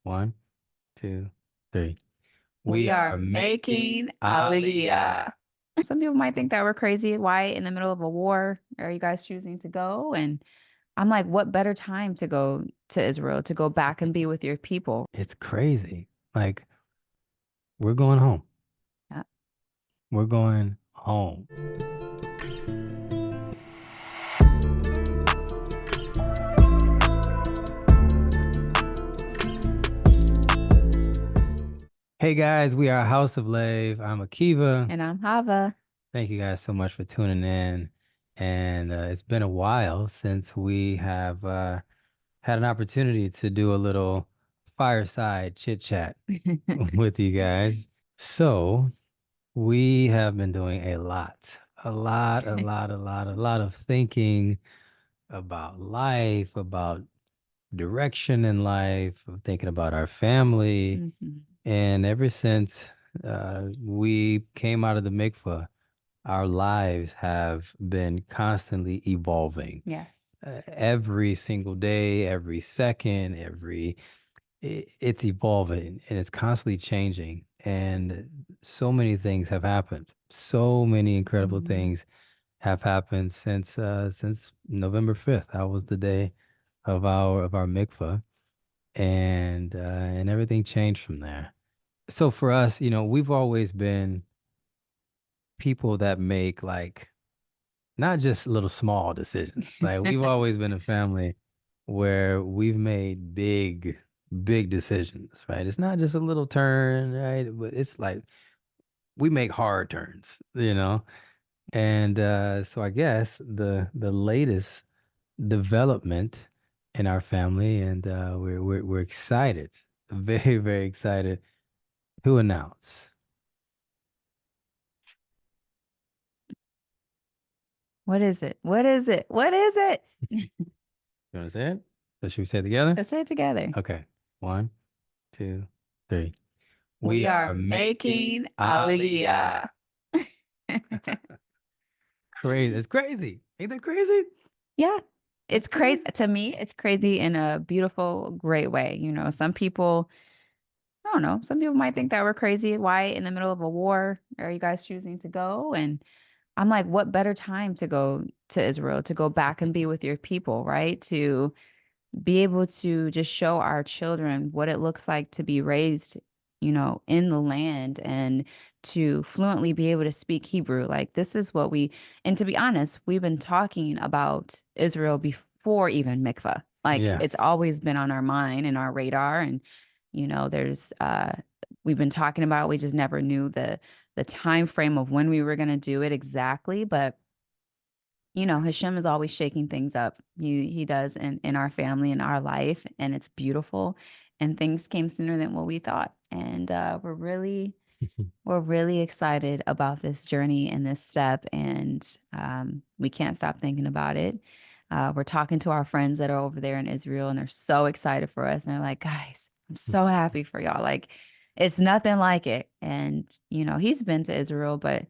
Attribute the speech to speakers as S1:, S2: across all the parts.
S1: One, two, three.
S2: We
S1: We
S2: are
S1: are
S2: making
S1: making
S2: Aliyah.
S1: Aliyah.
S2: Some people might think that we're crazy. Why in the middle of a war are you guys choosing to go? And I'm like, what better time to go to Israel, to go back and be with your people?
S1: It's crazy. Like, we're going home.
S2: Yeah.
S1: We're going home. Hey guys, we are House of Lave. I'm Akiva.
S2: And I'm Hava.
S1: Thank you guys so much for tuning in. And it's been a while since we have had an opportunity to do a little fireside chit chat with you guys. So, we have been doing a lot of thinking about life, about direction in life, of thinking about our family.
S2: Mhm.
S1: And ever since we came out of the mikvah, our lives have been constantly evolving.
S2: Yes.
S1: Every single day, every second, it's evolving and it's constantly changing. And so many things have happened. So many incredible
S2: Mhm.
S1: things have happened since November 5th. That was the day of our mikvah, and everything changed from there. So for us, we've always been people that make like not just little small decisions. Like we've always been a family where we've made big decisions, right? It's not just a little turn, right? But it's like we make hard turns. And so I guess the latest development in our family, and we're excited, very excited to announce.
S2: What is it? What is it? What is it?
S1: You want to say it? So should we say it together?
S2: Let's say it together.
S1: Okay. One, two, three.
S2: We
S1: We
S2: are
S1: are
S2: making
S1: making
S2: Aliyah.
S1: Aliyah. Crazy. It's crazy. Ain't that crazy?
S2: Yeah.
S1: That's
S2: It's crazy
S1: crazy.
S2: to me. It's crazy in a beautiful, great way. Some people, I don't know, some people might think that we're crazy. Why in the middle of a war are you guys choosing to go? And I'm like, what better time to go to Israel, to go back and be with your people, right? To be able to just show our children what it looks like to be raised, in the land and to fluently be able to speak Hebrew. Like this is and to be honest, we've been talking about Israel before even mikvah. Like
S1: Yeah.
S2: it's always been on our mind and our radar. And, there's, we've been talking about, we just never knew the time frame of when we were going to do it exactly. But Hashem is always shaking things up. He does in our family, in our life, and it's beautiful. And things came sooner than what we thought. And we're really excited about this journey and this step. And we can't stop thinking about it. We're talking to our friends that are over there in Israel, and they're so excited for us. And they're like, guys, I'm so happy for y'all. Like, it's nothing like it. And he's been to Israel, but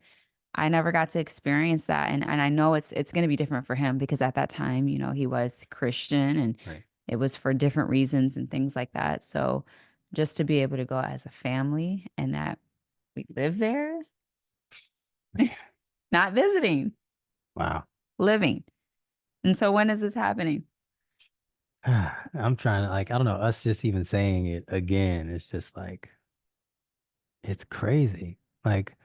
S2: I never got to experience that. And I know it's going to be different for him because at that time, he was Christian and
S1: Right.
S2: it was for different reasons and things like that. So just to be able to go as a family and that we live there, not visiting,
S1: Wow.
S2: living. And so when is this happening?
S1: I'm trying to like, I don't know, us just even saying it again, it's just like it's crazy. Like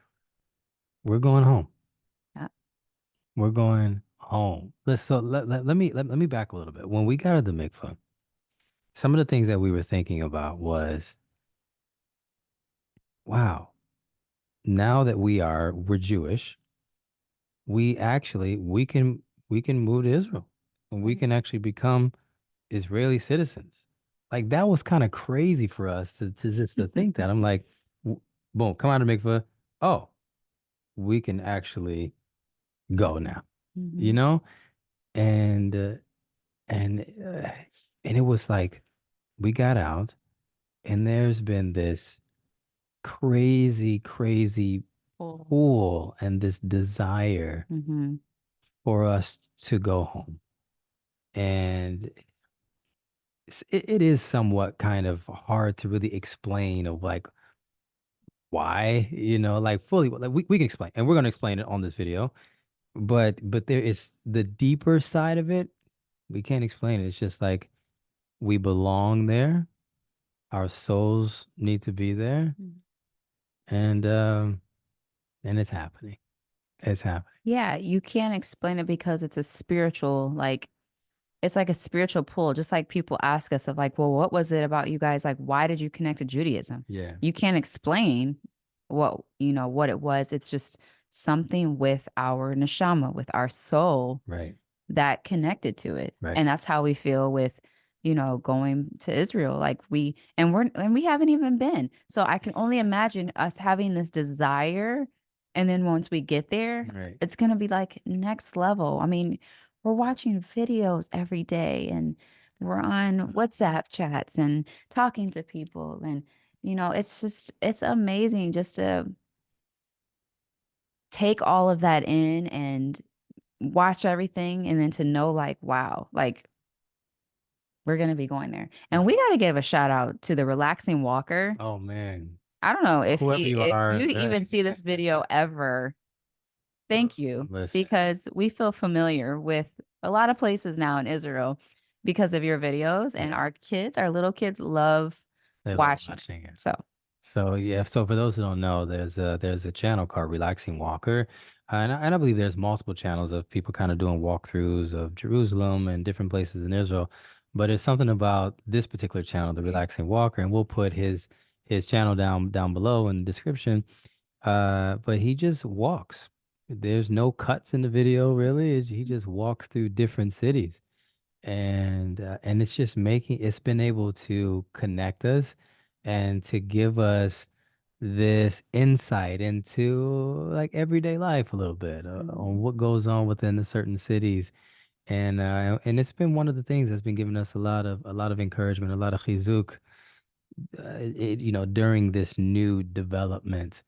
S1: we're going home.
S2: Yeah.
S1: We're going home. Let me back a little bit. When we got to the mikvah, some of the things that we were thinking about was, wow, now that we're Jewish, we can move to Israel and we
S2: Right.
S1: can actually become Israeli citizens. Like that was kind of crazy for us to just to think that. I'm like, boom, come out of mikvah. Oh, we can actually go now, you
S2: Hmm.
S1: know? And and uh, and it was like we got out and there's been this crazy
S2: Cool.
S1: pull and this desire
S2: Hmm.
S1: for us to go home. And it is somewhat kind of hard to really explain of like why, like fully, like we can explain, and we're going to explain it on this video, but there is the deeper side of it. We can't explain it. It's just like we belong there. Our souls need to be there,
S2: Mhm.
S1: and it's happening. It's happening.
S2: Yeah, you can't explain it because it's a spiritual, like it's like a spiritual pull. Just like people ask us of like, well, what was it about you guys? Like, why did you connect to Judaism?
S1: Yeah.
S2: You can't explain what it was. It's just something with our neshama, with our soul
S1: Right.
S2: that connected to it.
S1: Right.
S2: And that's how we feel with, going to Israel. Like we haven't even been. So I can only imagine us having this desire. And then once we get there,
S1: Right.
S2: it's going to be like next level. I mean, we're watching videos every day and we're on WhatsApp chats and talking to people. And, it's amazing just to take all of that in and watch everything and then to know like, wow, like we're gonna be going there. And we
S1: Right.
S2: gotta give a shout out to the relaxing walker.
S1: Oh man.
S2: I don't know
S1: Whoever you
S2: if
S1: are,
S2: you even see this video ever, thank you.
S1: listen,
S2: Because we feel familiar with a lot of places now in Israel because of your videos and our little kids love
S1: they love
S2: watching.
S1: watching it.
S2: So
S1: So yeah, so for those who don't know, there's a channel called Relaxing Walker, and I believe there's multiple channels of people kind of doing walkthroughs of Jerusalem and different places in Israel. But it's something about this particular channel, the Relaxing Walker, and we'll put his channel down below in the description. But he just walks. There's no cuts in the video really. He just walks through different cities, and it's been able to connect us and to give us this insight into like everyday life a little bit on
S2: mhm.
S1: what goes on within the certain cities, and it's been one of the things that's been giving us a lot of encouragement, a lot of chizuk, during this new development,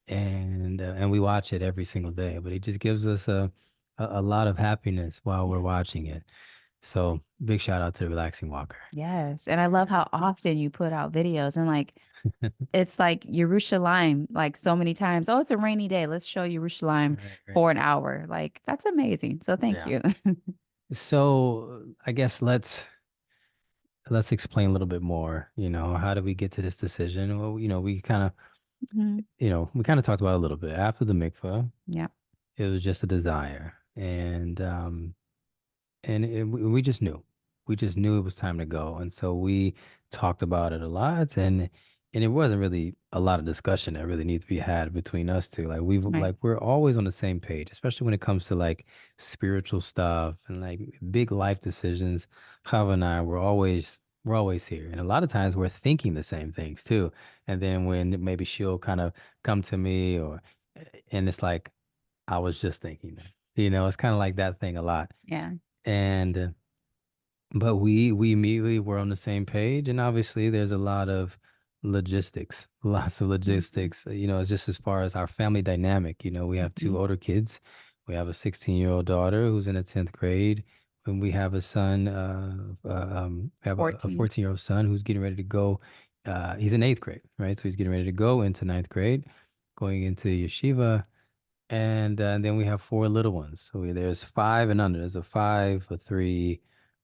S1: and we watch it every single day, but it just gives us a lot of happiness while we're
S2: Yeah.
S1: watching it. So big shout out to Relaxing Walker.
S2: Yes. And I love how often you put out videos and like it's like Yerushalayim, like so many times. Oh, it's a rainy day. Let's show Yerushalayim
S1: Right, right.
S2: for an hour. Like that's amazing. So thank
S1: Yeah.
S2: you.
S1: So I guess let's explain a little bit more. How do we get to this decision? Well,
S2: Mhm.
S1: we kind of talked about it a little bit after the mikvah.
S2: Yeah.
S1: It was just a desire, and we just knew it was time to go, and so we talked about it a lot, and it wasn't really a lot of discussion that really needs to be had between us two. Like
S2: Right.
S1: we're always on the same page, especially when it comes to like spiritual stuff and like big life decisions. Chava and I, we're always here, and a lot of times we're thinking the same things too. And then when maybe she'll kind of come to me, and it's like I was just thinking that. It's kind of like that thing a lot.
S2: Yeah.
S1: And but we immediately were on the same page, and obviously there's a lot of logistics, lots of
S2: Mhm.
S1: logistics. It's just as far as our family dynamic. We have two
S2: Mhm.
S1: older kids. We have a 16-year-old daughter who's in the 10th grade, and we have a son. We have a
S2: 14.
S1: 14-year-old son who's getting ready to go. He's in 8th grade, right? So he's getting ready to go into ninth grade, going into yeshiva. And then we have four little ones. So there's five and under. There's a five, a three,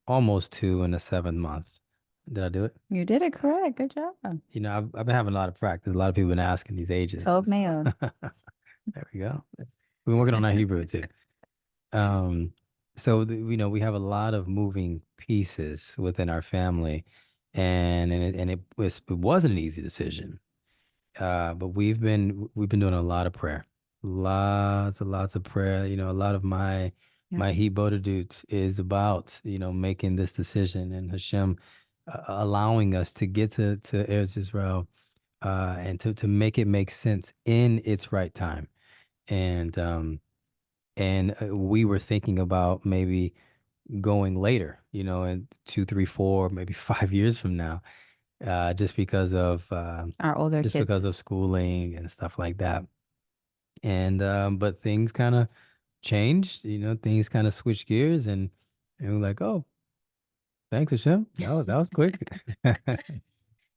S1: almost two, and a 7 month. Did I do it?
S2: You did it correct. Good job.
S1: I've been having a lot of practice. A lot of people have been asking these ages.
S2: Tov Mayo.
S1: There we go. We've been working on our Hebrew too. Um, so we have a lot of moving pieces within our family, and it wasn't an easy decision. But we've been doing a lot of prayer, lots and lots of prayer. A lot of
S2: Yeah.
S1: my Hebrew dudes is about making this decision, and Hashem allowing us to get to Eretz Israel, and to make it make sense in its right time. And we were thinking about maybe going later, in 2, 3, 4, maybe 5 years from now, just because of
S2: Our older kids.
S1: schooling and stuff like that. But things kind of changed, things kind of switched gears, and we're like, oh, Thanks, Hashem. That was quick.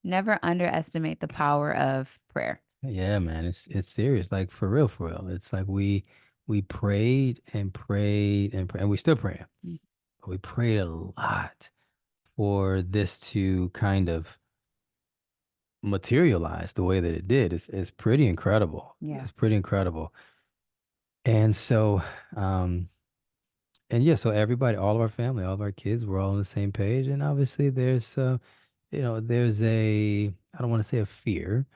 S2: Never underestimate the power of prayer.
S1: Yeah, man, it's serious. Like for real, for real. It's like we prayed and prayed and prayed, and we still praying.
S2: Mm.
S1: We prayed a lot for this to kind of materialize the way that it did. It's pretty incredible.
S2: Yeah.
S1: It's pretty incredible. And so, um, and yeah, so everybody, all of our family, all of our kids, we're all on the same page. And obviously, there's I don't want to say a fear,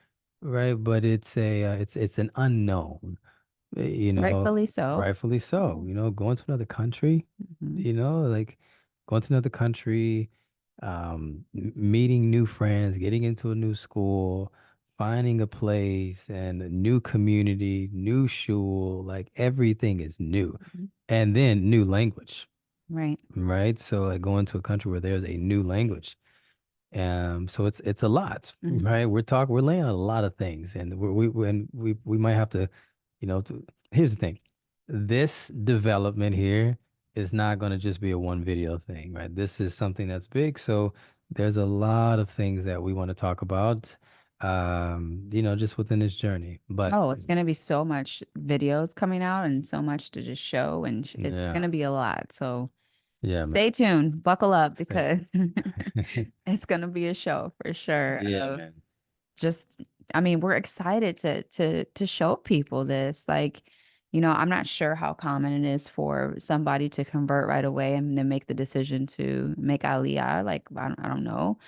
S1: right? But it's an unknown.
S2: Rightfully so.
S1: Rightfully so. Going to another country,
S2: Mhm.
S1: like going to another country, meeting new friends, getting into a new school, finding a place and a new community, new shul, like everything is new.
S2: Mhm.
S1: And then new language,
S2: Right.
S1: right? So like going to a country where there's a new language. So it's a lot,
S2: Mhm.
S1: right? We're laying on a lot of things, and we might have to, here's the thing, this development here is not going to just be a one video thing, right? This is something that's big, so there's a lot of things that we want to talk about, just within this journey. But
S2: Oh, it's gonna be so much videos coming out and so much to just show, and it's
S1: yeah,
S2: gonna be a lot. So
S1: yeah, man.
S2: stay tuned, buckle up
S1: Stay.
S2: because it's gonna be a show for sure.
S1: Yeah, man.
S2: Just, I mean, we're excited to show people this. Like, I'm not sure how common it is for somebody to convert right away and then make the decision to make Aliyah. Like, I don't know.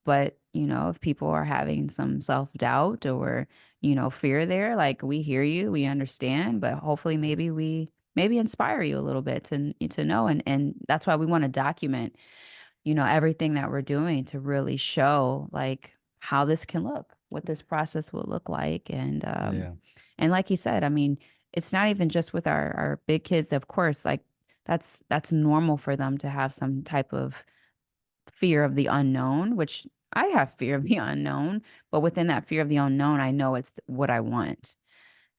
S2: But if people are having some self-doubt or, fear there, like we hear you, we understand, but hopefully maybe inspire you a little bit to know. And that's why we want to document, everything that we're doing to really show like how this can look, what this process will look like.
S1: Yeah,
S2: And like he said, I mean, it's not even just with our big kids, of course, like that's normal for them to have some type of fear of the unknown, which I have fear of the unknown, but within that fear of the unknown, I know it's what I want.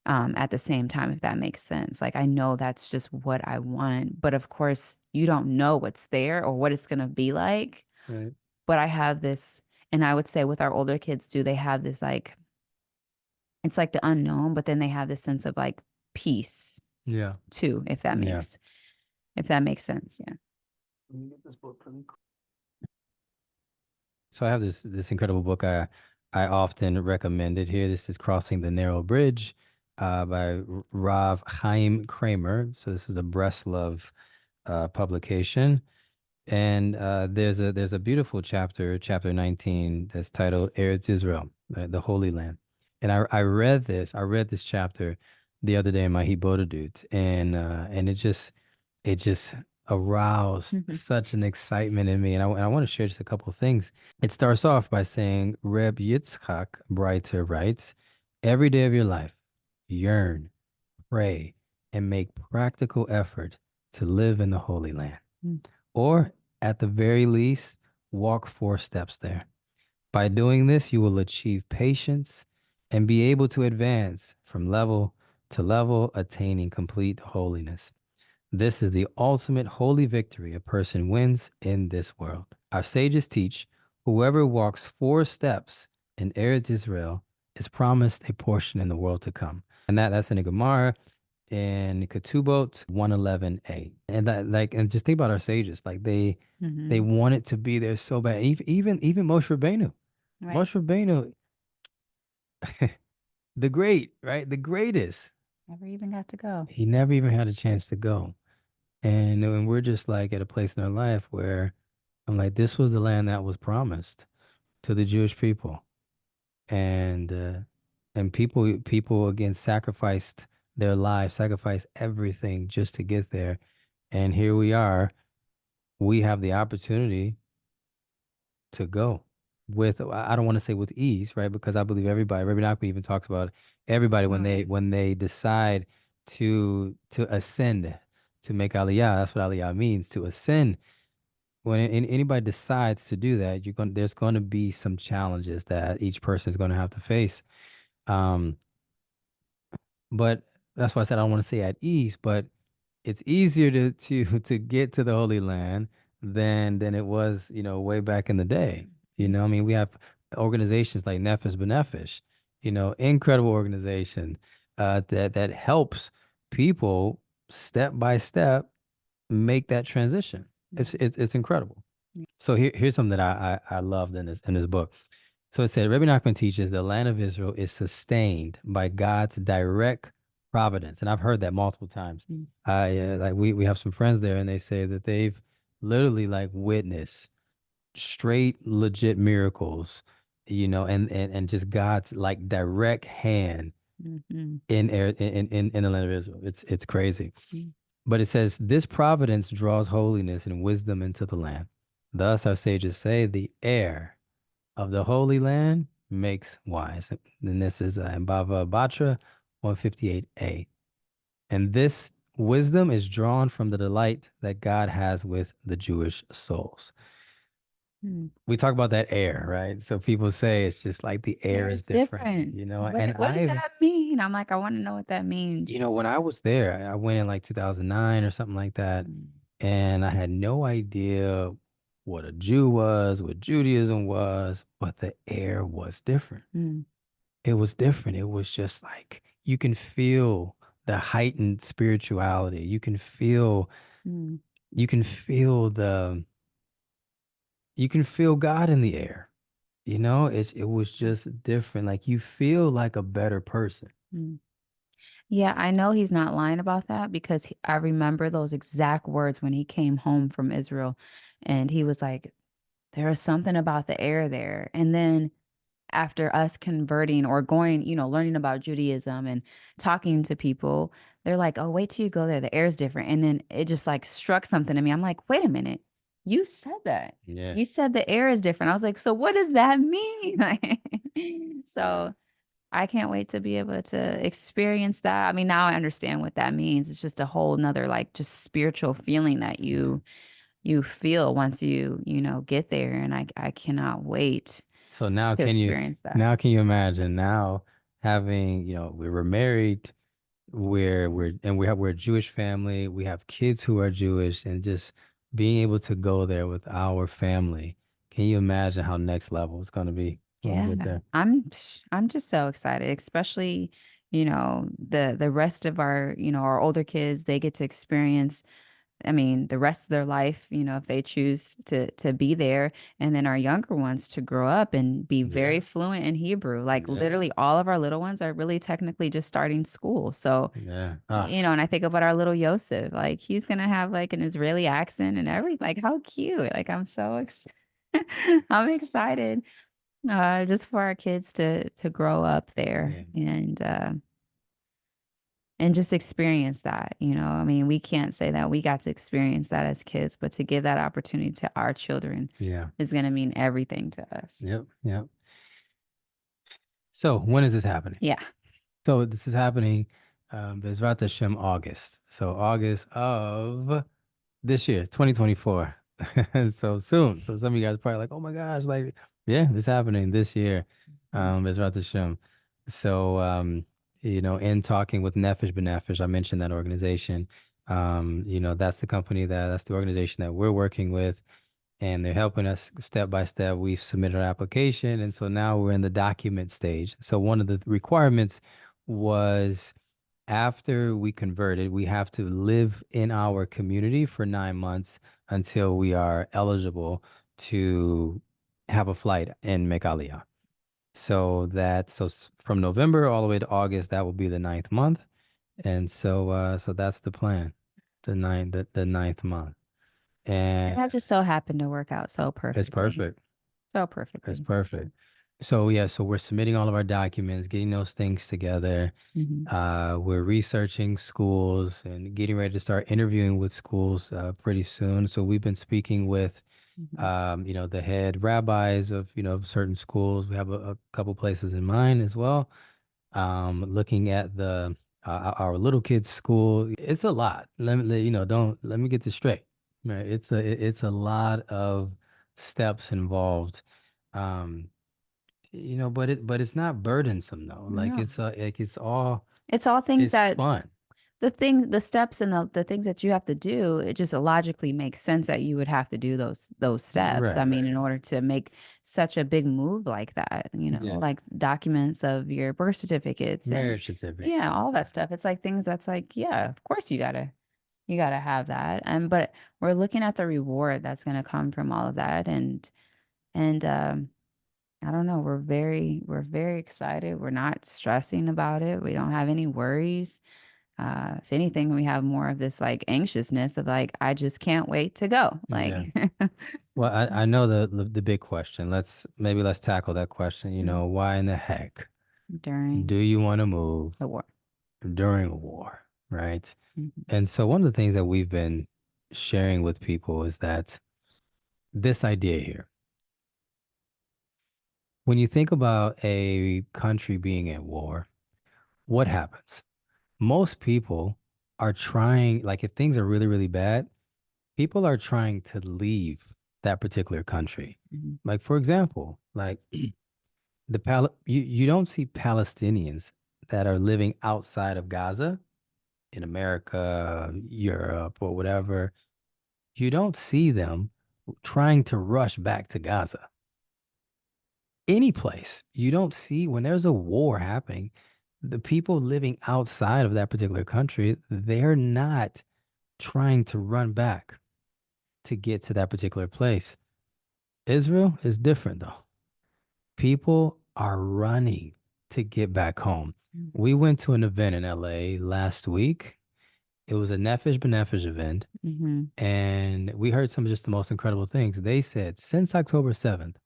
S2: At the same time, if that makes sense. Like I know that's just what I want. But of course, you don't know what's there or what it's gonna be like.
S1: right.
S2: But I have this, and I would say with our older kids too, they have this like it's like the unknown, but then they have this sense of like peace
S1: Yeah,
S2: too,
S1: yeah.
S2: if that makes sense. Yeah.
S1: Let me get this book really quick. So I have this incredible book I often recommend it here. This is Crossing the Narrow Bridge by Rav Chaim Kramer. So this is a Breslov publication. And there's a beautiful chapter 19, that's titled Eretz Israel, the Holy Land. And I read this chapter the other day in my Hibodadut, and it just aroused such an excitement in me. And I want to share just a couple of things. It starts off by saying, Reb Yitzchak Breiter writes, every day of your life, yearn, pray, and make practical effort to live in the Holy Land.
S2: Mm.
S1: Or, at the very least, walk 4 steps there. By doing this, you will achieve patience and be able to advance from level to level, attaining complete holiness. This is the ultimate holy victory a person wins in this world. Our sages teach whoever walks 4 steps in Eretz Israel is promised a portion in the world to come. And that's in the Gemara in Ketubot 111a. And that, like, and just think about our sages, like they
S2: Hmm.
S1: wanted to be there so bad. Even Moshe Rabbeinu.
S2: Right.
S1: Moshe Rabbeinu, the great, right? The greatest.
S2: Never even got to go.
S1: He never even had a chance to go. And we're just like at a place in our life where I'm like, this was the land that was promised to the Jewish people. And people again sacrificed their lives, sacrificed everything just to get there. And here we are. We have the opportunity to go with, I don't want to say with ease, right? Because I believe everybody, Rabbi Nachman even talks about everybody when they
S2: Right.
S1: when they decide to ascend, to make Aliyah. That's what Aliyah means, to ascend. When anybody decides to do that, there's going to be some challenges that each person is going to have to face. Um, but that's why I said I don't want to say at ease, but it's easier to to get to the Holy Land than it was, way back in the day. I mean, we have organizations like Nefesh B'Nefesh, incredible organization that helps people step by step make that transition. It's incredible. So here's something that I loved in this book. So it said, Rabbi Nachman teaches the land of Israel is sustained by God's direct providence, and I've heard that multiple times.
S2: Mm.
S1: Like we have some friends there, and they say that they've literally like witnessed straight legit miracles, and just God's like direct hand
S2: Mhm.
S1: in the land of Israel. It's crazy.
S2: Mm.
S1: But it says, this providence draws holiness and wisdom into the land. Thus, our sages say, the air of the Holy Land makes wise. And this is in Bava Batra 158a. And this wisdom is drawn from the delight that God has with the Jewish souls.
S2: Mm.
S1: We talk about that air, right? So people say it's just like the air
S2: Air
S1: is
S2: is
S1: different,
S2: different.
S1: and
S2: What does that mean? I'm like, I want to know what that means.
S1: when I was there, I went in like 2009 or something like that,
S2: Mm.
S1: and I had no idea what a Jew was, what Judaism was, but the air was different.
S2: Mm.
S1: It was different. It was just like you can feel the heightened spirituality.
S2: Mm.
S1: You can feel you can feel God in the air. It was just different. Like you feel like a better person.
S2: Mm. Yeah, I know he's not lying about that because I remember those exact words when he came home from Israel and he was like, there is something about the air there. And then after us converting or going, learning about Judaism and talking to people, they're like, oh, wait till you go there. The air's different. And then it just like struck something to me. I'm like, wait a minute. You said that.
S1: Yeah.
S2: You said the air is different. I was like, so what does that mean?
S1: Yeah.
S2: So I can't wait to be able to experience that. I mean, now I understand what that means. It's just a whole nother like just spiritual feeling that you feel once you get there. And I cannot wait
S1: So now
S2: to experience that.
S1: can you imagine now having, we were married, we're a Jewish family, we have kids who are Jewish, and just being able to go there with our family. Can you imagine how next level it's going to be when we
S2: Yeah,
S1: get there?
S2: I'm just so excited, especially, the rest of our older kids, they get to experience, I mean, the rest of their life, if they choose to be there, and then our younger ones to grow up and be
S1: Yeah.
S2: very fluent in Hebrew. Like
S1: Yeah.
S2: literally all of our little ones are really technically just starting school. So,
S1: Yeah.
S2: and I think about our little Yosef, like he's gonna have like an Israeli accent and everything. Like how cute. Like I'm so I'm excited just for our kids to grow up there
S1: Yeah.
S2: and just experience that. I mean, we can't say that we got to experience that as kids, but to give that opportunity to our children
S1: Yeah.
S2: is going to mean everything to us.
S1: Yep. Yep. So when is this happening?
S2: Yeah.
S1: So this is happening, Bezrat Hashem, August. So August of this year, 2024. So soon. So some of you guys are probably like, oh my gosh, like, yeah, this is happening this year.
S2: Mhm.
S1: Bezrat Hashem. So, in talking with Nefesh B'Nefesh, I mentioned that organization. That's that's the organization that we're working with, and they're helping us step by step. We've submitted our application, and so now we're in the document stage. So one of the requirements was after we converted, we have to live in our community for 9 months until we are eligible to have a flight and make Aliyah. From November all the way to August, that will be the ninth month, and so that's the plan, the ninth month,
S2: And
S1: and
S2: that just so happened to work out so
S1: it's
S2: perfectly.
S1: perfect.
S2: So
S1: It's
S2: perfectly.
S1: perfect. So yeah, so we're submitting all of our documents, getting those things together.
S2: Hmm.
S1: We're researching schools and getting ready to start interviewing with schools pretty soon. So we've been speaking with
S2: Hmm.
S1: the head rabbis of of certain schools. We have a couple places in mind as well. Looking at the our little kids' school, it's a lot. Don't let me get this straight. Right, it's a lot of steps involved. Um, but it's not burdensome though. Like
S2: No.
S1: it's all
S2: It's all things
S1: it's
S2: that
S1: fun.
S2: the steps and the things that you have to do, it just logically makes sense that you would have to do those steps. I
S1: Right.
S2: mean, in order to make such a big move like that,
S1: Yeah.
S2: like documents of your birth certificates and
S1: Marriage certificate.
S2: yeah, all that stuff. It's like things that's like, yeah, of course you gotta have that. And but we're looking at the reward that's gonna come from all of that. And I don't know, we're very excited. We're not stressing about it. We don't have any worries. If anything, we have more of this like anxiousness of like, I just can't wait to go. Like
S1: Yeah. Well, I know the big question. Let's tackle that question. Why in the heck do
S2: during
S1: you want to move
S2: the war.
S1: during a war, right?
S2: Mhm.
S1: And so one of the things that we've been sharing with people is that this idea here, when you think about a country being at war, what happens? Most people are trying, like if things are really, really bad, people are trying to leave that particular country.
S2: Mhm.
S1: Like for example, like you don't see Palestinians that are living outside of Gaza in America, Europe, or whatever. You don't see them trying to rush back to Gaza. Any place. You don't see when there's a war happening, the people living outside of that particular country, they're not trying to run back to get to that particular place. Israel is different though. People are running to get back home. We went to an event in LA last week. It was a Nefesh B'Nefesh event,
S2: Mhm.
S1: and we heard some of just the most incredible things. They said since October 7th,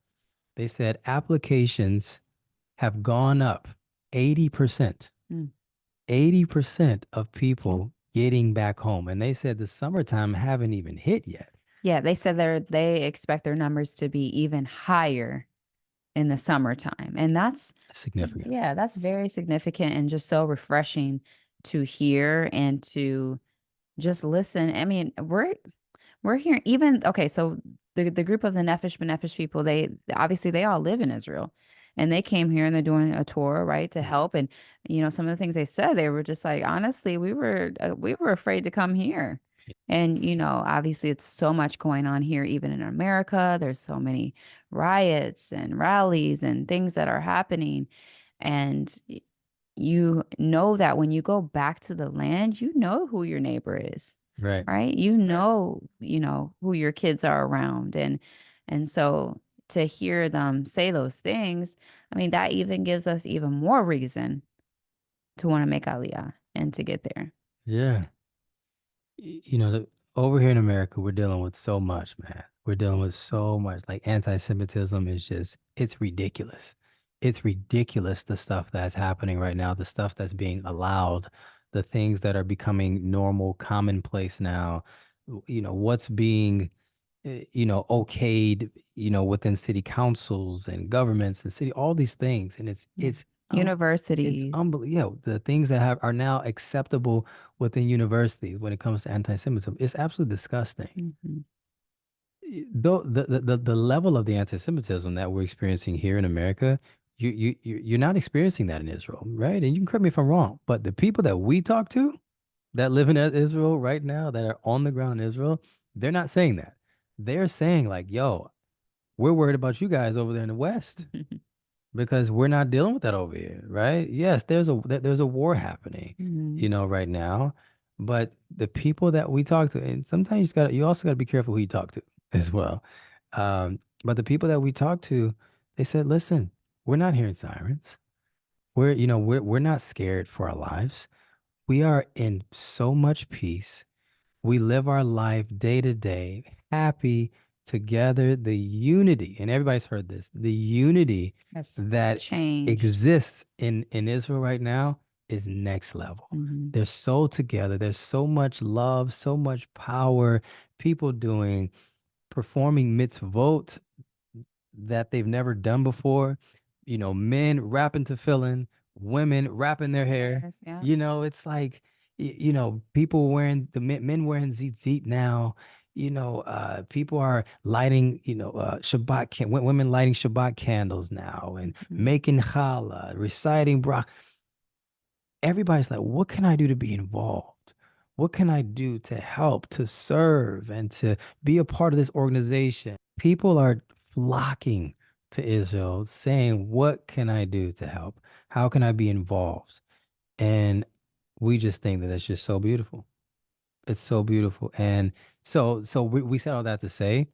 S1: they said applications have gone up 80%.
S2: Mhm.
S1: 80% of people getting back home. And they said the summertime haven't even hit yet.
S2: Yeah, they said they expect their numbers to be even higher in the summertime. And that's,
S1: Significant.
S2: yeah, that's very significant and just so refreshing to hear and to just listen. I mean, we're here even okay, so the group of the Nefesh B'Nefesh people, they obviously they all live in Israel. And they came here and they're doing a tour, right, to help. And some of the things they said, they were just like, honestly, we were afraid to come here. And obviously it's so much going on here, even in America. There's so many riots and rallies and things that are happening. And you know that when you go back to the land, you know who your neighbor is,
S1: Right.
S2: right? You know who your kids are around, and so to hear them say those things, I mean, that even gives us even more reason to want to make Aliyah and to get there.
S1: Yeah. Over here in America, we're dealing with so much, man. We're dealing with so much. Like anti-Semitism is it's ridiculous. It's ridiculous the stuff that's happening right now, the stuff that's being allowed, the things that are becoming normal, commonplace now. What's being okayed, within city councils and governments and city, all these things. And
S2: Yeah.
S1: it's
S2: Universities.
S1: unbelievable. The things that are now acceptable within universities when it comes to anti-Semitism, it's absolutely disgusting.
S2: Mhm.
S1: Though the level of the anti-Semitism that we're experiencing here in America, you're not experiencing that in Israel, right? And you can correct me if I'm wrong, but the people that we talk to that live in Israel right now, that are on the ground in Israel, they're not saying that. They're saying like, "Yo, we're worried about you guys over there in the West because we're not dealing with that over here, right? Yes, there's a war happening,
S2: Mhm.
S1: right now, but the people that we talk to, and sometimes you also got to be careful who you talk to as well. But the people that we talk to, they said, "Listen, we're not hearing sirens. We're not scared for our lives. We are in so much peace. We live our life day to day, happy together. The unity, and everybody's heard this, the unity
S2: Has
S1: that
S2: changed.
S1: exists in Israel right now is next level.
S2: Mhm.
S1: They're so together. There's so much love, so much power. People performing mitzvot that they've never done before. Men rapping to fill-in, women wrapping their hair.
S2: Yes, yeah.
S1: It's like, people wearing men wearing tzitzit now. People are lighting, women lighting Shabbat candles now and
S2: Mhm.
S1: making challah, reciting brach. Everybody's like, what can I do to be involved? What can I do to help, to serve, and to be a part of this organization? People are flocking to Israel saying, what can I do to help? How can I be involved? And we just think that it's just so beautiful. It's so beautiful. And so we said all that to say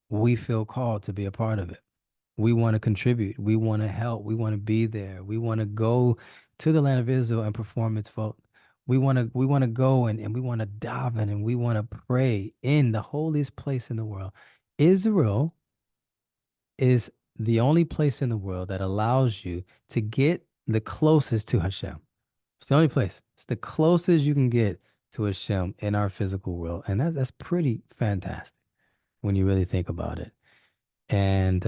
S1: we feel called to be a part of it. We want to contribute. We want to help. We want to be there. We want to go to the land of Israel and perform its vote. We want to go and we want to daven and we want to pray in the holiest place in the world. Israel is the only place in the world that allows you to get the closest to Hashem. It's the only place. It's the closest you can get to Hashem in our physical world. And that's pretty fantastic when you really think about it. And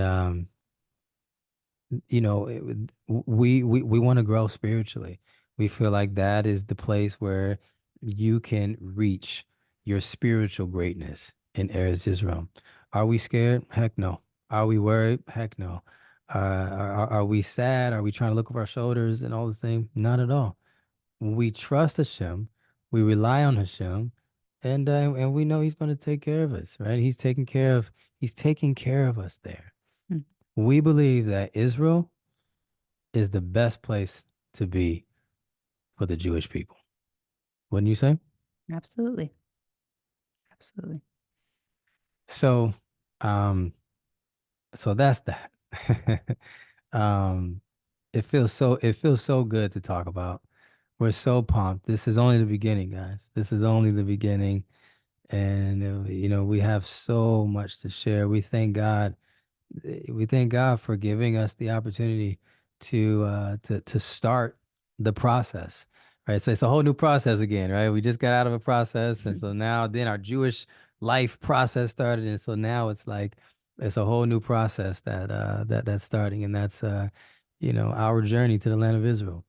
S1: we want to grow spiritually. We feel like that is the place where you can reach your spiritual greatness in Eretz Israel. Are we scared? Heck no. Are we worried? Heck no. Are we sad? Are we trying to look over our shoulders and all this thing? Not at all. We trust Hashem. We rely on Hashem, and we know He's going to take care of us, right? He's taking care of us there.
S2: Mm.
S1: We believe that Israel is the best place to be for the Jewish people. Wouldn't you say?
S2: Absolutely. Absolutely.
S1: So, um, so that's that. um, it feels so good to talk about. We're so pumped. This is only the beginning, guys. This is only the beginning, and we have so much to share. We thank God for giving us the opportunity to start the process, right? So it's a whole new process again, right? We just got out of a process, and so now then our Jewish life process started, and so now it's like it's a whole new process that's starting, and that's our journey to the land of Israel,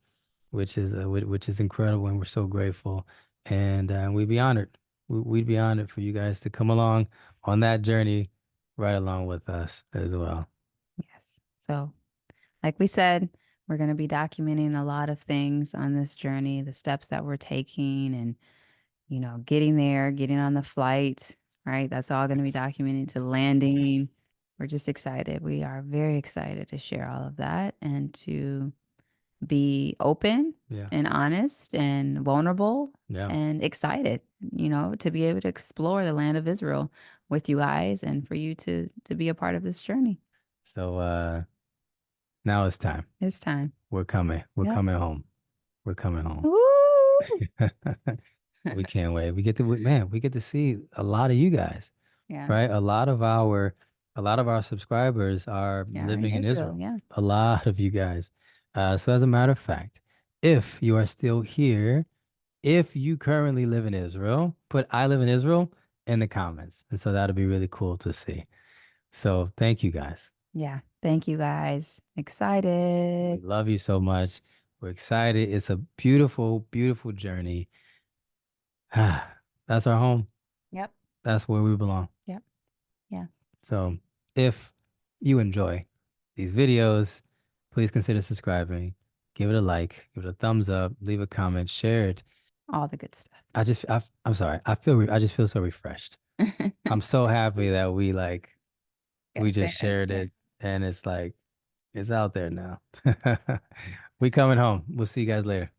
S1: which is incredible, and we're so grateful, and we'd be honored. We'd be honored for you guys to come along on that journey right along with us as well.
S2: Yes. So, like we said, we're going to be documenting a lot of things on this journey, the steps that we're taking, and, getting there, getting on the flight, right? That's all going to be documented to landing. We're just excited. We are very excited to share all of that and to be open
S1: Yeah.
S2: and honest and vulnerable
S1: Yeah.
S2: and excited, to be able to explore the land of Israel with you guys and for you to be a part of this journey.
S1: So now it's time.
S2: It's time.
S1: We're coming. We're
S2: Yep.
S1: coming home. We're coming home.
S2: Woo!
S1: We can't wait. We get to see a lot of you guys,
S2: Yeah.
S1: right? A lot of our subscribers are
S2: Yeah. In
S1: living in
S2: Israel.
S1: Israel.
S2: Yeah.
S1: A lot of you guys. So as a matter of fact, if you are still here, if you currently live in Israel, put I live in Israel in the comments. And so that'll be really cool to see. So thank you guys.
S2: Yeah. Thank you guys.
S1: We
S2: Excited.
S1: love you so much. We're excited. It's a beautiful, beautiful journey. That's our home.
S2: Yep.
S1: That's where we belong.
S2: Yep. Yeah.
S1: So if you enjoy these videos, please consider subscribing. Give it a like, give it a thumbs up, leave a comment, share it.
S2: All the good stuff.
S1: I'm sorry. I just feel so refreshed. I'm so happy that we
S2: Yeah.
S1: just
S2: Same.
S1: shared
S2: Yeah.
S1: it and it's out there now. We coming home. We'll see you guys later.